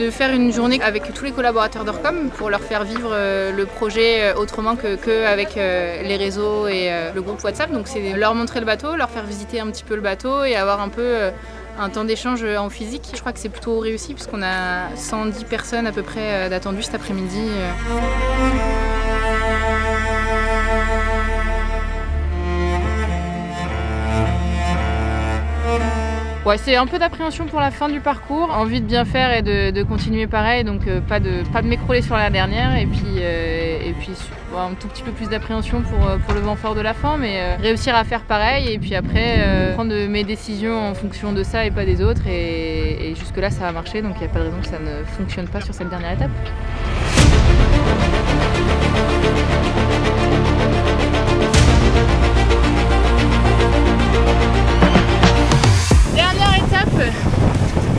de faire une journée avec tous les collaborateurs d'Orcom pour leur faire vivre le projet autrement que avec les réseaux et le groupe WhatsApp. Donc c'est leur montrer le bateau, leur faire visiter un petit peu le bateau et avoir un peu un temps d'échange en physique. Je crois que c'est plutôt réussi puisqu'on a 110 personnes à peu près d'attendues cet après-midi. Ouais, c'est un peu d'appréhension pour la fin du parcours, envie de bien faire et de continuer pareil, donc pas de m'écrouler sur la dernière et puis un tout petit peu plus d'appréhension pour le vent fort de la fin, mais réussir à faire pareil et puis après prendre mes décisions en fonction de ça et pas des autres et jusque là ça a marché, donc il n'y a pas de raison que ça ne fonctionne pas sur cette dernière étape.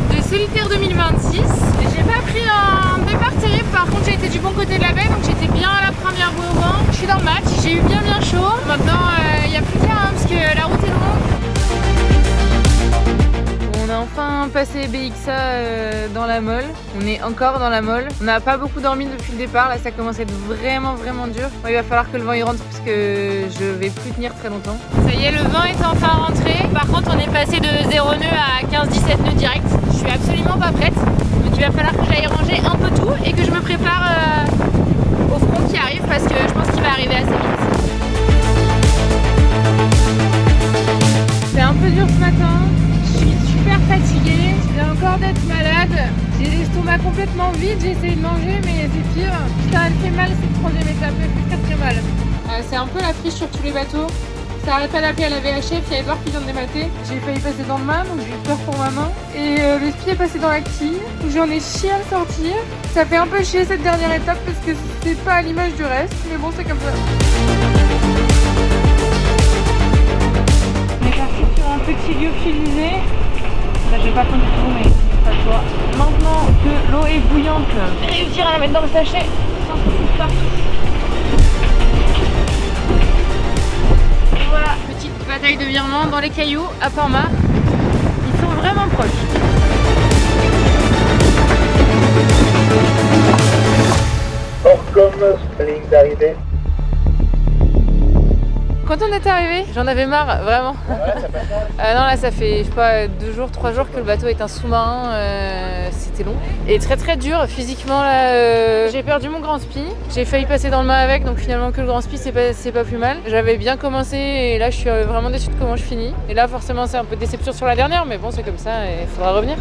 De Solitaire 2026. J'ai pas pris un départ terrible, par contre j'ai été du bon côté de la baie, donc j'étais bien à la première bouée au vent. Je suis dans le match, j'ai eu bien chaud. Maintenant il n'y a plus qu'à parce que la route est longue. On a enfin passé BXA dans la Molle. On est encore dans la Molle. On n'a pas beaucoup dormi depuis le départ, là ça commence à être vraiment dur. Bon, il va falloir que le vent y rentre parce que je vais plus tenir très longtemps. Ça y est, le vent est enfin rentré. Par contre on est passé de 0 nœud à 15-17 nœuds direct. Je suis absolument pas prête. Donc il va falloir que j'aille ranger un peu tout et que je me prépare au front qui arrive parce que je pense qu'il va arriver assez vite. C'est un peu dur ce matin. Je suis super fatiguée, je viens encore d'être malade, j'ai l'estomac complètement vide, j'ai essayé de manger mais c'est pire. Putain, elle fait mal cette troisième étape, elle fait très mal. C'est un peu la friche sur tous les bateaux, ça arrête pas d'appeler à la VHF, il y a Edouard qui vient de démater. J'ai failli passer dans le mât, donc j'ai eu peur pour ma main. Et le spi est passé dans la quille, où j'en ai chié à le sortir. Ça fait un peu chier cette dernière étape parce que c'est pas à l'image du reste, mais bon c'est comme ça. On est parti sur un petit lyophilisé. Là, je vais pas prendre du tout, mais pas le choix. Maintenant que l'eau est bouillante, réussir à la mettre dans le sachet sans se foutre partout. Voilà, petite bataille de virement dans les cailloux à Porma. Ils sont vraiment proches. Orcom, ligne d'arrivée. Quand on est arrivé, j'en avais marre, vraiment. Ouais, ça passe Non, là, ça fait, je sais pas, 2 jours, 3 jours que le bateau est un sous-marin. C'était long. Et très dur physiquement, là. J'ai perdu mon grand spi. J'ai failli passer dans le mât avec, donc finalement que le grand spi, c'est pas plus mal. J'avais bien commencé et là, je suis vraiment déçue de comment je finis. Et là, forcément, c'est un peu de déception sur la dernière, mais bon, c'est comme ça et il faudra revenir.